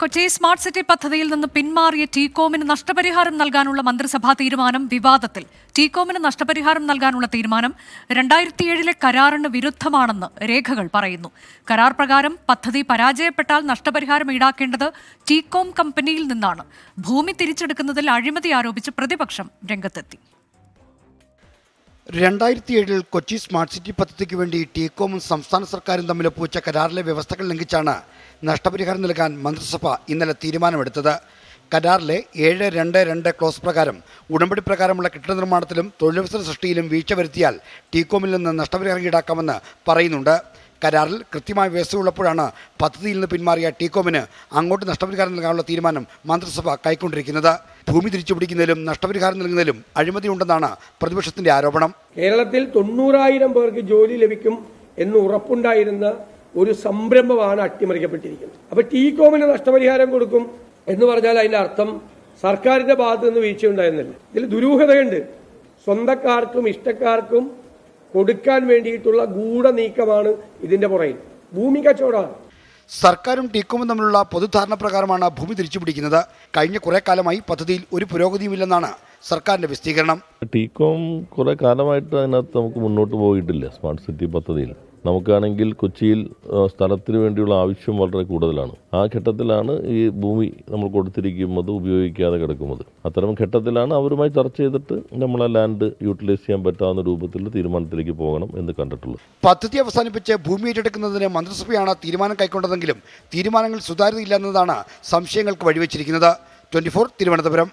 Kochi smart city പദ്ധതിയിൽ നിന്ന് പിന്മാറിയ ടീകോമിന് നഷ്ടപരിഹാരം നൽകാനുള്ള മന്ത്രിസഭാ തീരുമാനം വിവാദത്തിൽ. ടീകോമിന് നഷ്ടപരിഹാരം നൽകാനുള്ള തീരുമാനം 2007 കരാറിന് വിരുദ്ധമാണെന്ന് രേഖകൾ പറയുന്നു. കരാർ പ്രകാരം പദ്ധതി പരാജയപ്പെട്ടാൽ നഷ്ടപരിഹാരം ഈടാക്കേണ്ടത് ടീകോം കമ്പനിയിൽ നിന്നാണ്. ഭൂമി തിരിച്ചെടുക്കുന്നതിൽ അഴിമതി ആരോപിച്ച് പ്രതിപക്ഷം രംഗത്തെത്തി. 2007 കൊച്ചി സ്മാർട്ട് സിറ്റി പദ്ധതിക്ക് വേണ്ടി ടീകോമും സംസ്ഥാന സർക്കാരും തമ്മിൽ ഒപ്പുവെച്ച കരാറിലെ വ്യവസ്ഥകൾ ലംഘിച്ചാണ് നഷ്ടപരിഹാരം നൽകാൻ മന്ത്രിസഭ ഇന്നലെ തീരുമാനമെടുത്തത്. കരാറിലെ 7.2.2 ക്ലോസ് പ്രകാരം ഉടമ്പടി പ്രകാരമുള്ള കെട്ടിട നിർമ്മാണത്തിലും തൊഴിലവസര സൃഷ്ടിയിലും വീഴ്ച വരുത്തിയാൽ ടീകോമിൽ നിന്ന് നഷ്ടപരിഹാരം ഈടാക്കാമെന്ന് പറയുന്നുണ്ട്. കരാറിൽ കൃത്യമായ വ്യവസ്ഥയുള്ളപ്പോഴാണ് പദ്ധതിയിൽ നിന്ന് പിന്മാറിയ ടീകോമിന് അങ്ങോട്ട് നഷ്ടപരിഹാരം നൽകാനുള്ള തീരുമാനം മന്ത്രിസഭ കൈക്കൊണ്ടിരിക്കുന്നത്. ഭൂമി തിരിച്ചുപിടിക്കുന്നതിലും നഷ്ടപരിഹാരം നൽകുന്നതിലും അഴിമതിയുണ്ടെന്നാണ് പ്രതിപക്ഷത്തിന്റെ ആരോപണം. കേരളത്തിൽ 90,000 പേർക്ക് ജോലി ലഭിക്കും എന്ന് ഉറപ്പുണ്ടായിരുന്ന ഒരു സംരംഭമാണ് അട്ടിമറിക്കപ്പെട്ടിരിക്കുന്നത്. അപ്പോൾ ടീകോമിന് നഷ്ടപരിഹാരം കൊടുക്കും എന്ന് പറഞ്ഞാൽ അതിന്റെ അർത്ഥം സർക്കാരിന്റെ ഭാഗത്ത് നിന്ന് വീഴ്ചയുണ്ടായിരുന്നില്ല. ഇതിൽ ദുരൂഹതയുണ്ട്. സ്വന്തക്കാർക്കും ഇഷ്ടക്കാർക്കും കൊടുക്കാൻ വേണ്ടിയിട്ടുള്ള ഗൂഢനീക്കമാണ് ഇതിന്റെ പുറകിൽ. ഭൂമി കച്ചവടമാണ്. സർക്കാരും ടീകോമും തമ്മിലുള്ള പൊതുധാരണ പ്രകാരമാണ് ഭൂമി തിരിച്ചുപിടിക്കുന്നത്. കഴിഞ്ഞ കുറെ കാലമായി പദ്ധതിയിൽ ഒരു പുരോഗതിയുമില്ലെന്നാണ് സർക്കാരിന്റെ വിശദീകരണം. ടീകോം കുറെ കാലമായിട്ട് അതിനകത്ത് നമുക്ക് മുന്നോട്ട് പോയിട്ടില്ല. സ്മാർട്ട് സിറ്റി പദ്ധതിയിൽ നമുക്കാണെങ്കിൽ കൊച്ചിയിൽ സ്ഥലത്തിന് വേണ്ടിയുള്ള ആവശ്യം വളരെ കൂടുതലാണ്. ആ ഘട്ടത്തിലാണ് ഈ ഭൂമി നമ്മൾ കൊടുത്തിരിക്കുന്നത് ഉപയോഗിക്കാതെ കിടക്കുന്നത്. അത്തരം ഘട്ടത്തിലാണ് അവരുമായി ചർച്ച ചെയ്തിട്ട് നമ്മളെ ലാൻഡ് യൂട്ടിലൈസ് ചെയ്യാൻ പറ്റാവുന്ന രൂപത്തിൽ തീരുമാനത്തിലേക്ക് പോകണം എന്ന് കണ്ടിട്ടുള്ളത്. പദ്ധതി അവസാനിപ്പിച്ച് ഭൂമി ഏറ്റെടുക്കുന്നതിന് മന്ത്രിസഭയാണ് തീരുമാനം കൈക്കൊണ്ടതെങ്കിലും തീരുമാനങ്ങൾ സുതാര്യതയില്ലെന്നതാണ് സംശയങ്ങൾക്ക് വഴിവെച്ചിരിക്കുന്നത്. 24 തിരുവനന്തപുരം.